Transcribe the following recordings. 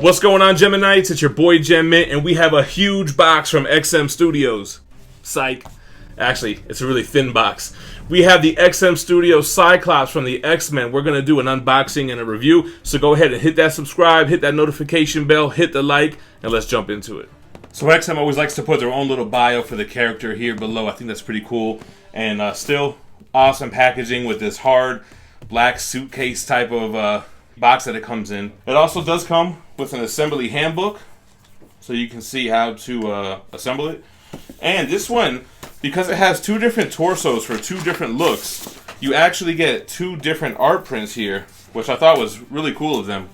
What's going on, Geminites? It's your boy GemMint, and we have a huge box from XM Studios. Psych. Actually, it's a really thin box. We have the XM Studios Cyclops from the X-Men. We're going to do an unboxing and a review, so go ahead and hit that subscribe, hit that notification bell, hit the like, and let's jump into it. So XM always likes to put their own little bio for the character here below. I think that's pretty cool. And still awesome packaging with this hard black suitcase type of box that it comes in. It also does come with an assembly handbook, so you can see how to assemble it. And this one, because it has two different torsos for two different looks, you actually get two different art prints here, which I thought was really cool of them.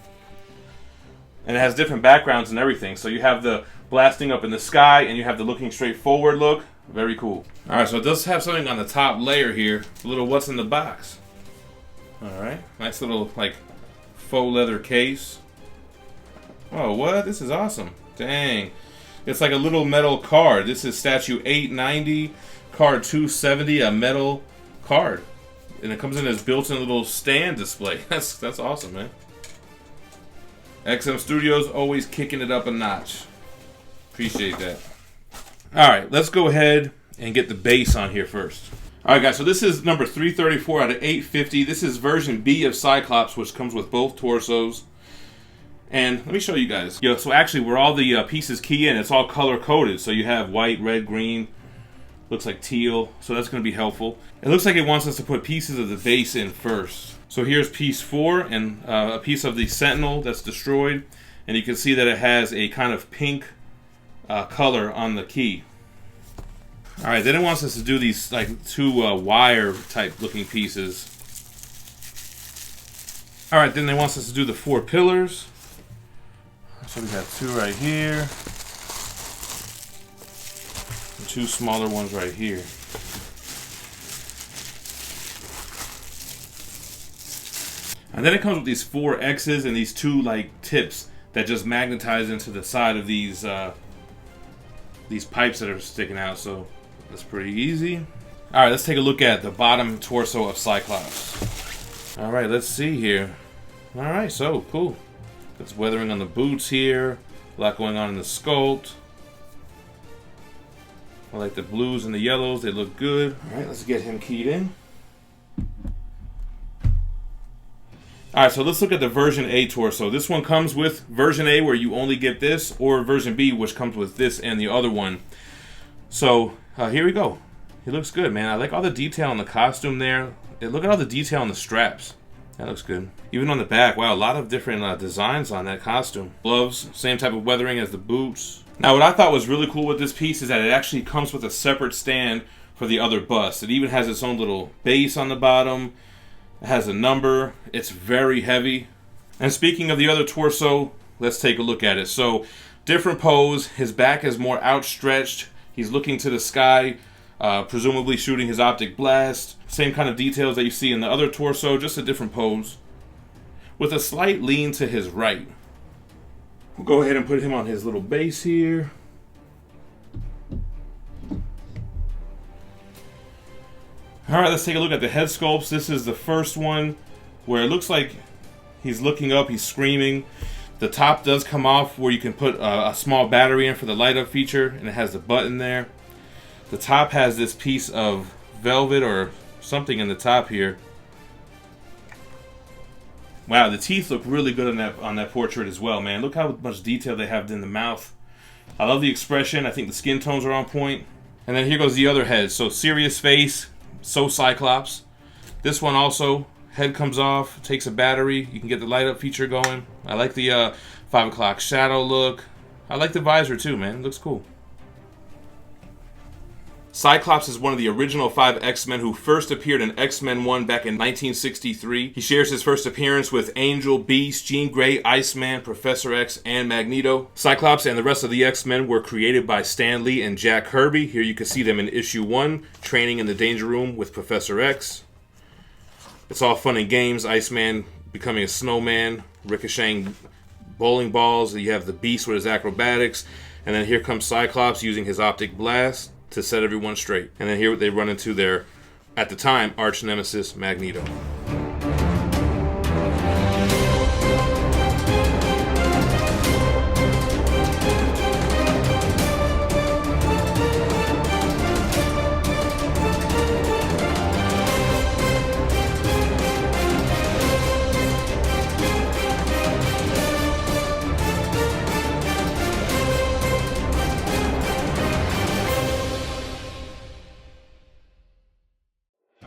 And it has different backgrounds and everything. So you have the blasting up in the sky, and you have the looking straight forward look. Very cool. Alright, so it does have something on the top layer here. A little what's in the box. Alright, nice little like faux leather case. Oh, what? This is awesome. Dang. It's like a little metal card. This is statue 890, card 270, a metal card. And it comes in this built-in little stand display. That's awesome, man. XM Studios always kicking it up a notch. Appreciate that. Alright, let's go ahead and get the base on here first. Alright guys, so this is number 334 out of 850. This is version B of Cyclops, which comes with both torsos. And let me show you guys. So actually where all the pieces key in, it's all color coded. So you have white, red, green, looks like teal. So that's going to be helpful. It looks like it wants us to put pieces of the base in first. So here's piece 4 and a piece of the Sentinel that's destroyed. And you can see that it has a kind of pink color on the key. Alright, then it wants us to do these like two wire type looking pieces. Alright, then it wants us to do the 4 pillars. So we have 2 right here. And 2 smaller ones right here. And then it comes with these 4 X's and these 2 like tips that just magnetize into the side of these pipes that are sticking out. So that's pretty easy. Alright, let's take a look at the bottom torso of Cyclops. Alright, let's see here. Alright, so cool. There's weathering on the boots here. A lot going on in the sculpt. I like the blues and the yellows. They look good. Alright, let's get him keyed in. Alright, so let's look at the version A torso. This one comes with version A where you only get this, or version B which comes with this and the other one. So here we go. He looks good, man. I like all the detail on the costume there. Look at all the detail on the straps. That looks good. Even on the back, wow, a lot of different designs on that costume. Gloves, same type of weathering as the boots. Now what I thought was really cool with this piece is that it actually comes with a separate stand for the other bust. It even has its own little base on the bottom. It has a number. It's very heavy. And speaking of the other torso, let's take a look at it. So, different pose. His back is more outstretched. He's looking to the sky, presumably shooting his optic blast. Same kind of details that you see in the other torso, just a different pose. With a slight lean to his right. We'll go ahead and put him on his little base here. Alright, let's take a look at the head sculpts. This is the first one where it looks like he's looking up, he's screaming. The top does come off where you can put a small battery in for the light up feature, and it has the button there. The top has this piece of velvet or something in the top here. Wow, the teeth look really good on that portrait as well, man. Look how much detail they have in the mouth. I love the expression. I think the skin tones are on point. And then here goes the other head. So serious face. So Cyclops. This one also, head comes off, takes a battery. You can get the light up feature going. I like the 5 o'clock shadow look. I like the visor too, man. It looks cool. Cyclops is one of the original 5 X-Men who first appeared in X-Men 1 back in 1963. He shares his first appearance with Angel, Beast, Jean Grey, Iceman, Professor X, and Magneto. Cyclops and the rest of the X-Men were created by Stan Lee and Jack Kirby. Here you can see them in issue 1, training in the Danger Room with Professor X. It's all fun and games. Iceman becoming a snowman, ricocheting bowling balls. You have the Beast with his acrobatics. And then here comes Cyclops using his optic blast to set everyone straight. And then here they run into their, at the time, arch nemesis, Magneto.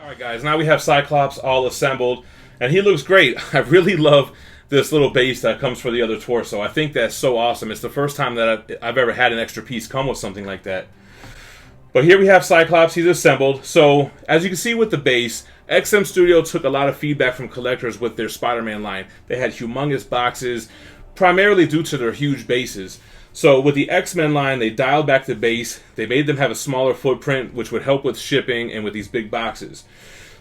Alright guys, now we have Cyclops all assembled, and he looks great. I really love this little base that comes for the other torso. I think that's so awesome. It's the first time that I've ever had an extra piece come with something like that. But here we have Cyclops, he's assembled. So, as you can see with the base, XM Studio took a lot of feedback from collectors with their Spider-Man line. They had humongous boxes, primarily due to their huge bases. So with the X-Men line, they dialed back the base. They made them have a smaller footprint, which would help with shipping and with these big boxes.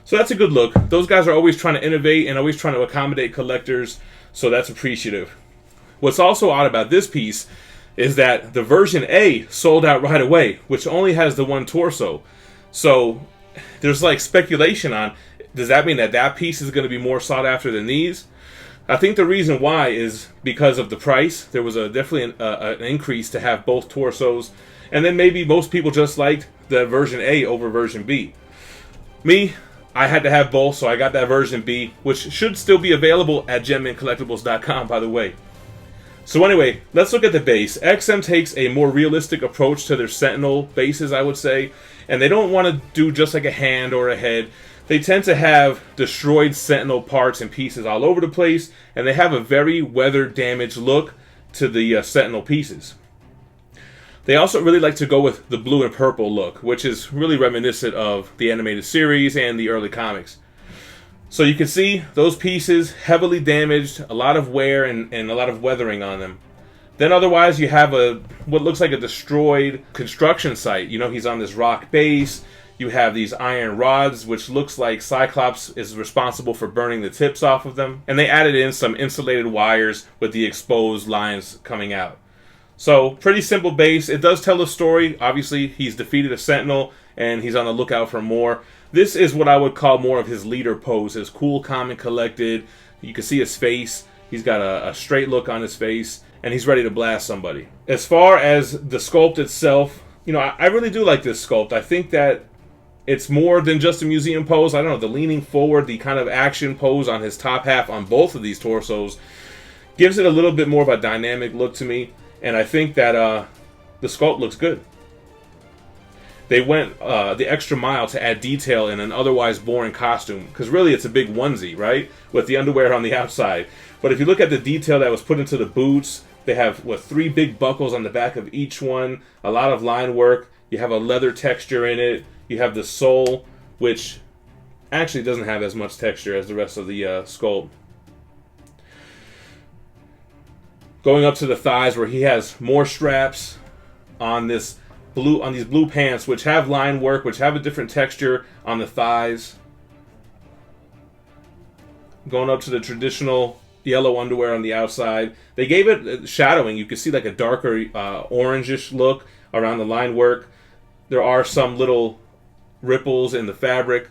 So that's a good look. Those guys are always trying to innovate and always trying to accommodate collectors, so that's appreciative. What's also odd about this piece is that the version A sold out right away, which only has the one torso. So there's like speculation on, does that mean that that piece is going to be more sought after than these? I think the reason why is because of the price. There was definitely an increase to have both torsos, and then maybe most people just liked the version A over version B. Me, I had to have both, so I got that version B, which should still be available at GemMintCollectibles.com, by the way. So anyway, let's look at the base. XM takes a more realistic approach to their Sentinel bases, I would say, and they don't want to do just like a hand or a head. They tend to have destroyed Sentinel parts and pieces all over the place, and they have a very weather-damaged look to the Sentinel pieces. They also really like to go with the blue and purple look, which is really reminiscent of the animated series and the early comics. So you can see those pieces heavily damaged, a lot of wear and a lot of weathering on them. Then otherwise you have what looks like a destroyed construction site. You know, he's on this rock base. You have these iron rods, which looks like Cyclops is responsible for burning the tips off of them. And they added in some insulated wires with the exposed lines coming out. So, pretty simple base. It does tell a story. Obviously, he's defeated a Sentinel, and he's on the lookout for more. This is what I would call more of his leader pose. His cool, calm, and collected. You can see his face. He's got a straight look on his face, and he's ready to blast somebody. As far as the sculpt itself, you know, I really do like this sculpt. I think that it's more than just a museum pose. I don't know, the leaning forward, the kind of action pose on his top half on both of these torsos gives it a little bit more of a dynamic look to me. And I think that the sculpt looks good. They went the extra mile to add detail in an otherwise boring costume. Because really it's a big onesie, right? With the underwear on the outside. But if you look at the detail that was put into the boots, they have, 3 big buckles on the back of each one. A lot of line work. You have a leather texture in it. You have the sole, which actually doesn't have as much texture as the rest of the sculpt. Going up to the thighs, where he has more straps on these blue pants, which have line work, which have a different texture on the thighs. Going up to the traditional yellow underwear on the outside. They gave it shadowing. You can see like a darker orangish look around the line work. There are some little ripples in the fabric.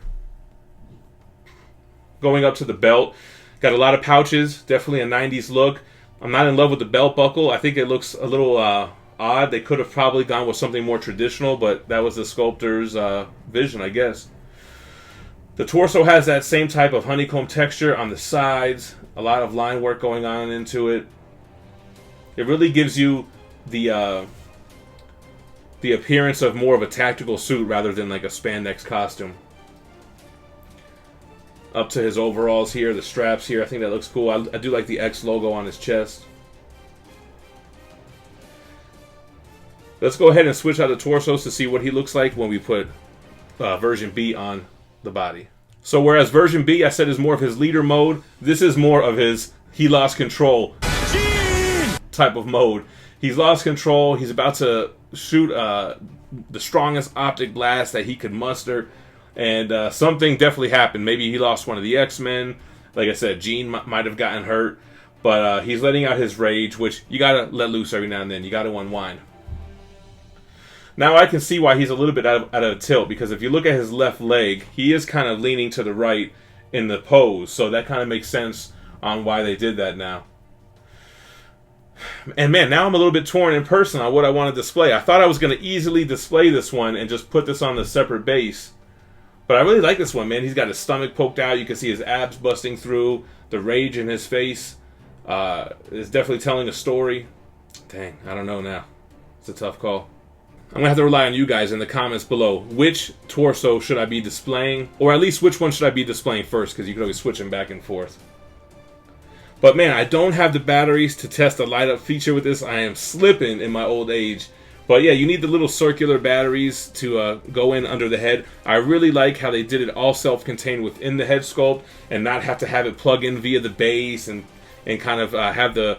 Going up to the belt, got a lot of pouches, definitely a 90s look. I'm not in love with the belt buckle. I think it looks a little odd. They could have probably gone with something more traditional, but that was the sculptor's vision, I guess. The torso has that same type of honeycomb texture on the sides, a lot of line work going on into it. It really gives you the appearance of more of a tactical suit rather than like a spandex costume. Up to his overalls here, the straps here, I think that looks cool. I do like the X logo on his chest. Let's go ahead and switch out the torsos to see what he looks like when we put version B on the body. So whereas version B I said is more of his leader mode, this is more of his he lost control type of mode. He's lost control. He's about to shoot the strongest optic blast that he could muster. And something definitely happened. Maybe he lost one of the X-Men. Like I said, Jean might have gotten hurt. But he's letting out his rage, which you gotta let loose every now and then. You gotta unwind. Now I can see why he's a little bit out of tilt. Because if you look at his left leg, he is kind of leaning to the right in the pose. So that kind of makes sense on why they did that now. And man, now I'm a little bit torn in person on what I want to display. I thought I was going to easily display this one and just put this on the separate base. But I really like this one, man. He's got his stomach poked out. You can see his abs busting through. The rage in his face is definitely telling a story. Dang, I don't know now. It's a tough call. I'm gonna have to rely on you guys in the comments below. Which torso should I be displaying, or at least which one should I be displaying first? Because you can always switch them back and forth. But man, I don't have the batteries to test the light up feature with this. I am slipping in my old age. But yeah, you need the little circular batteries to go in under the head. I really like how they did it all self-contained within the head sculpt and not have to have it plug in via the base and kind of have the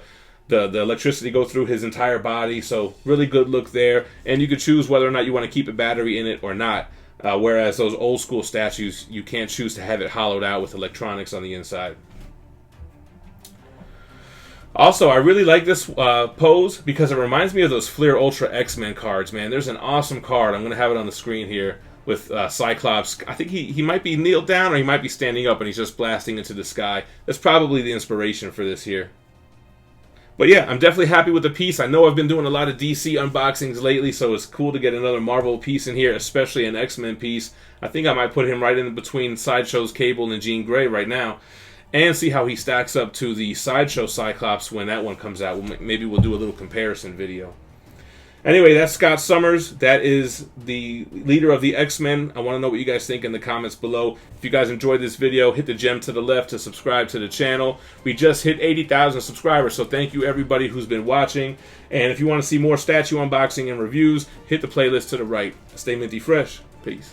electricity go through his entire body. So really good look there. And you could choose whether or not you want to keep a battery in it or not. Whereas those old school statues, you can't choose to have it hollowed out with electronics on the inside. Also, I really like this pose because it reminds me of those Fleer Ultra X-Men cards, man. There's an awesome card. I'm going to have it on the screen here with Cyclops. I think he might be kneeled down or he might be standing up and he's just blasting into the sky. That's probably the inspiration for this here. But yeah, I'm definitely happy with the piece. I know I've been doing a lot of DC unboxings lately, so it's cool to get another Marvel piece in here, especially an X-Men piece. I think I might put him right in between Sideshow's Cable and Jean Grey right now. And see how he stacks up to the Sideshow Cyclops when that one comes out. Maybe we'll do a little comparison video. Anyway, that's Scott Summers. That is the leader of the X-Men. I want to know what you guys think in the comments below. If you guys enjoyed this video, hit the gem to the left to subscribe to the channel. We just hit 80,000 subscribers, so thank you everybody who's been watching. And if you want to see more statue unboxing and reviews, hit the playlist to the right. Stay minty fresh. Peace.